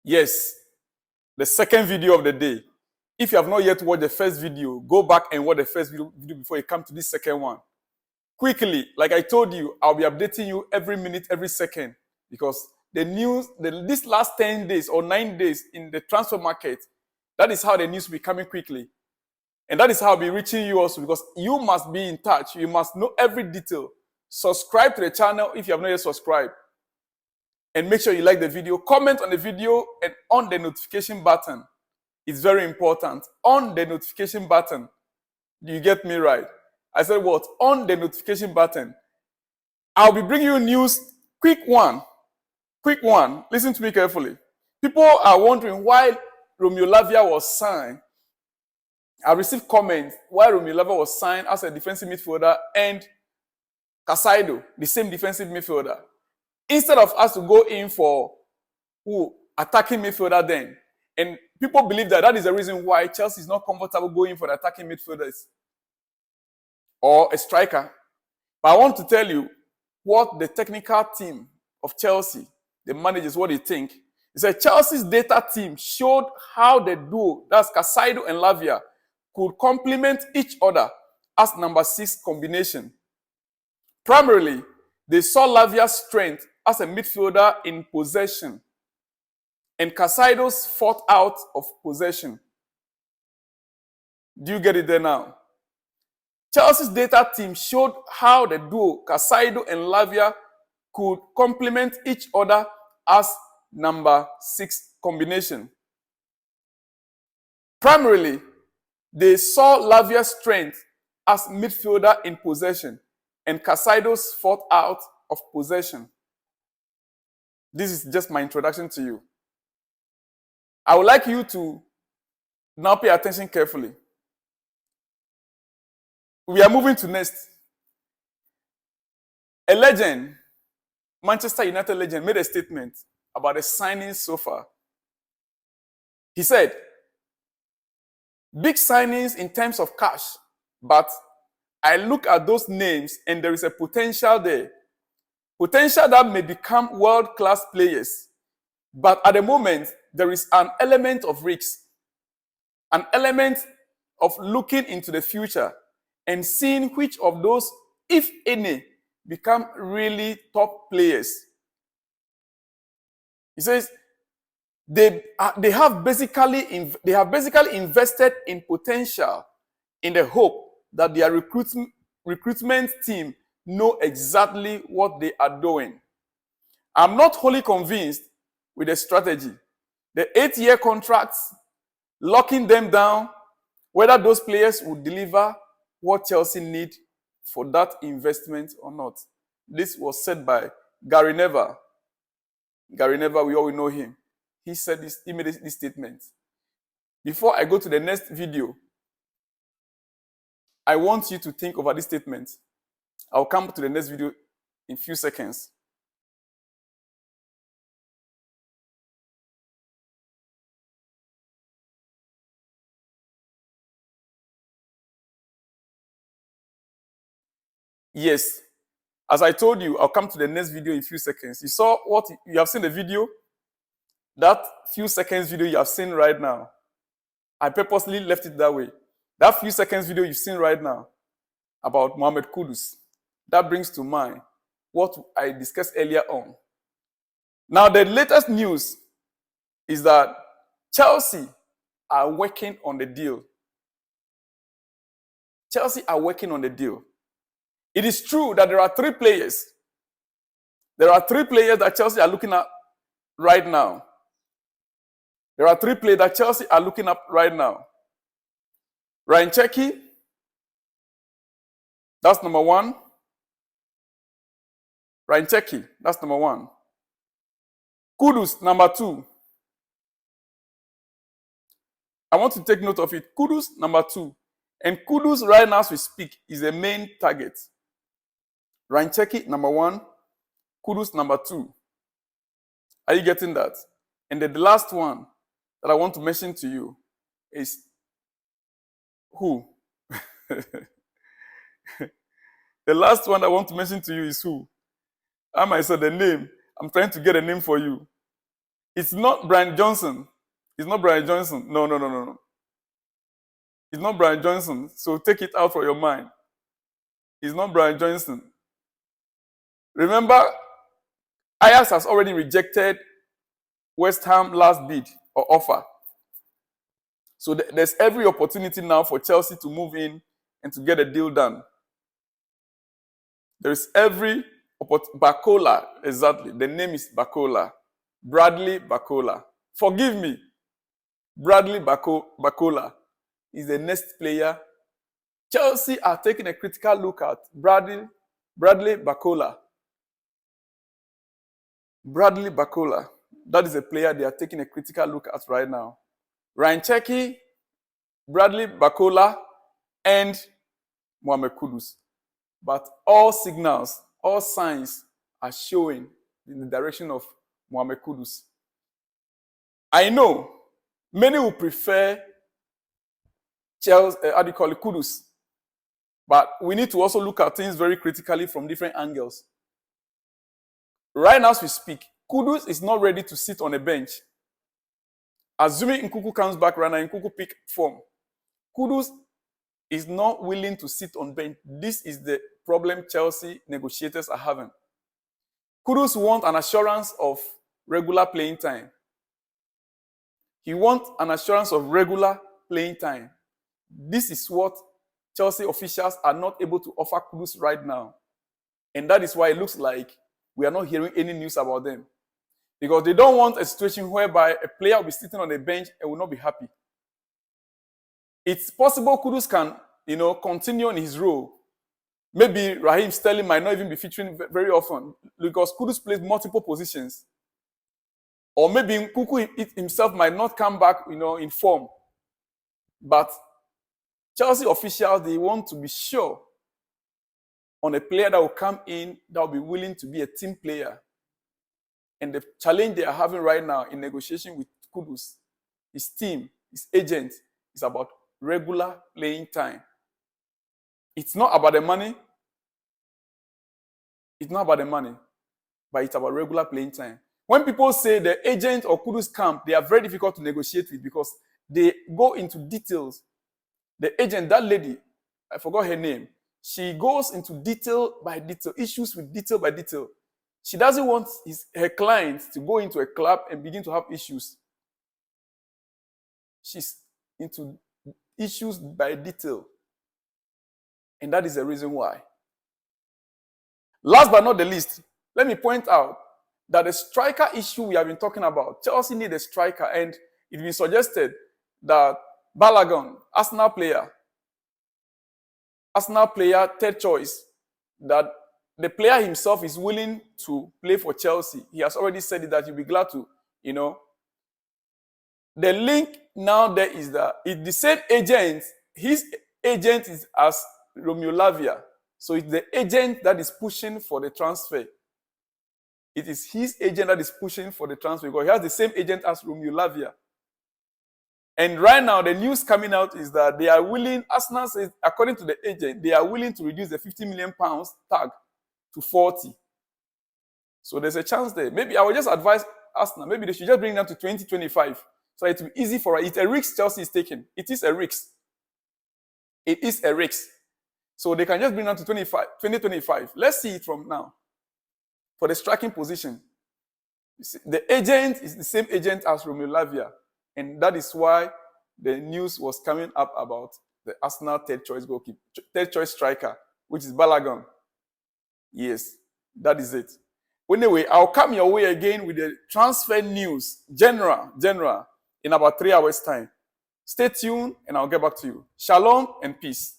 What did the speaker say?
Yes, the second video of the day. If you have not yet watched the first video, go back and watch the first video before you come to this second one. Quickly, like I told you, I'll be updating you every minute, every second, because the news, this last 10 days or 9 days in the transfer market, that is how the news will be coming quickly. And that is how I'll be reaching you also, because you must be in touch. You must know every detail. Subscribe to the channel if you have not yet subscribed. And make sure you like the video. Comment on the video and on the notification button. It's very important. On the notification button. Do you get me right? I said what? On the notification button. I'll be bringing you news. Quick one. Quick one. Listen to me carefully. People are wondering why Romeo Lavia was signed. I received comments why Romeo Lavia was signed as a defensive midfielder and Casado, the same defensive midfielder. Instead of us to go in for attacking midfielder then. And people believe that is the reason why Chelsea is not comfortable going for the attacking midfielders or a striker. But I want to tell you what the technical team of Chelsea, the managers, what they think. They said Chelsea's data team showed how the duo, that's Casado and Lavia, could complement each other as number 6 combination. Primarily, they saw Lavia's strength as a midfielder in possession and Casado's fought out of possession. Do you get it there now? Chelsea's data team showed how the duo Casado and Lavia could complement each other as number 6 combination. Primarily, they saw Lavia's strength as midfielder in possession and Casado's fought out of possession. This is just my introduction to you. I would like you to now pay attention carefully. We are moving to next. A legend, Manchester United legend, made a statement about the signings so far. He said, big signings in terms of cash, but I look at those names and there is a potential there. Potential that may become world-class players. But at the moment, there is an element of risk. An element of looking into the future and seeing which of those, if any, become really top players. He says, they have basically invested in potential in the hope that their recruitment team know exactly what they are doing. I'm not wholly convinced with the strategy. The 8-year contracts, locking them down, whether those players will deliver what Chelsea need for that investment or not. This was said by Gary Neville. Gary Neville, we all know him. He said this, he made this statement. Before I go to the next video, I want you to think over this statement. I'll come to the next video in a few seconds. Yes, as I told you, I'll come to the next video in a few seconds. You saw what you have seen the video? That few seconds video you have seen right now. I purposely left it that way. That few seconds video you've seen right now about Mohammed Kudus, that brings to mind what I discussed earlier on. Now, the latest news is that Chelsea are working on the deal. Chelsea are working on the deal. It is true that there are 3 players. There are 3 players that Chelsea are looking at right now. There are 3 players that Chelsea are looking at right now. Cheki, that's number 1. Cheki, that's number 1. Kudus, number 2. I want to take note of it. Kudus, number 2. And Kudus, right now as we speak, is the main target. Cheki, number 1. Kudus, number 2. Are you getting that? And then the last one that I want to mention to you is who? The last one I want to mention to you is who? I myself, the name. I'm trying to get a name for you. It's not Brian Johnson. It's not Brian Johnson. No. It's not Brian Johnson. So take it out from your mind. It's not Brian Johnson. Remember, Ajax has already rejected West Ham last bid or offer. So there's every opportunity now for Chelsea to move in and to get a deal done. There is every opportunity. Barcola, exactly. The name is Barcola. Bradley Barcola. Forgive me. Bradley Barcola is the next player. Chelsea are taking a critical look at Bradley Barcola. Bradley Barcola. That is a player they are taking a critical look at right now. Ryan Cheki, Bradley Barcola, and Mohammed Kudus. But all signals, all signs are showing in the direction of Mohammed Kudus. I know many will prefer Kudus. But we need to also look at things very critically from different angles. Right now as we speak, Kudus is not ready to sit on a bench. Assuming Nkuku comes back right now, Nkuku pick form. Kudus is not willing to sit on bench. This is the problem Chelsea negotiators are having. Kudus wants an assurance of regular playing time. He wants an assurance of regular playing time. This is what Chelsea officials are not able to offer Kudus right now. And that is why it looks like we are not hearing any news about them. Because they don't want a situation whereby a player will be sitting on the bench and will not be happy. It's possible Kudus can, continue in his role. Maybe Raheem Sterling might not even be featuring very often because Kudus plays multiple positions. Or maybe Nkuku himself might not come back, in form. But Chelsea officials, they want to be sure on a player that will come in that will be willing to be a team player. And the challenge they are having right now in negotiation with Kudus, his team, his agent, is about regular playing time. It's not about the money. It's not about the money, but it's about regular playing time. When people say the agent or Kudus camp, they are very difficult to negotiate with because they go into details. The agent, that lady, I forgot her name, she goes into detail by detail, issues with detail by detail. She doesn't want her clients to go into a club and begin to have issues. She's into issues by detail. And that is the reason why. Last but not the least, let me point out that the striker issue we have been talking about, Chelsea need a striker, and it's been suggested that Balogun, Arsenal player, third choice, that the player himself is willing to play for Chelsea. He has already said it, that he'll be glad to, The link now there is that it's the same agent. His agent is as Romeo Lavia. So it's the agent that is pushing for the transfer. It is his agent that is pushing for the transfer because he has the same agent as Romeo Lavia. And right now, the news coming out is that they are willing, Arsenal says, according to the agent, they are willing to reduce the £50 million tag to 40. So there's a chance there. Maybe I would just advise Arsenal, maybe they should just bring them to 2025. So it will be easy for us. It's a risk Chelsea is taking. It is a risk. It is a risk. So they can just bring them to 2025. Let's see it from now. For the striking position, you see, the agent is the same agent as Romeo Lavia. And that is why the news was coming up about the Arsenal third choice striker, which is Balogun. Yes, that is it. Anyway, I'll come your way again with the transfer news, general, in about 3 hours' time. Stay tuned and I'll get back to you. Shalom and peace.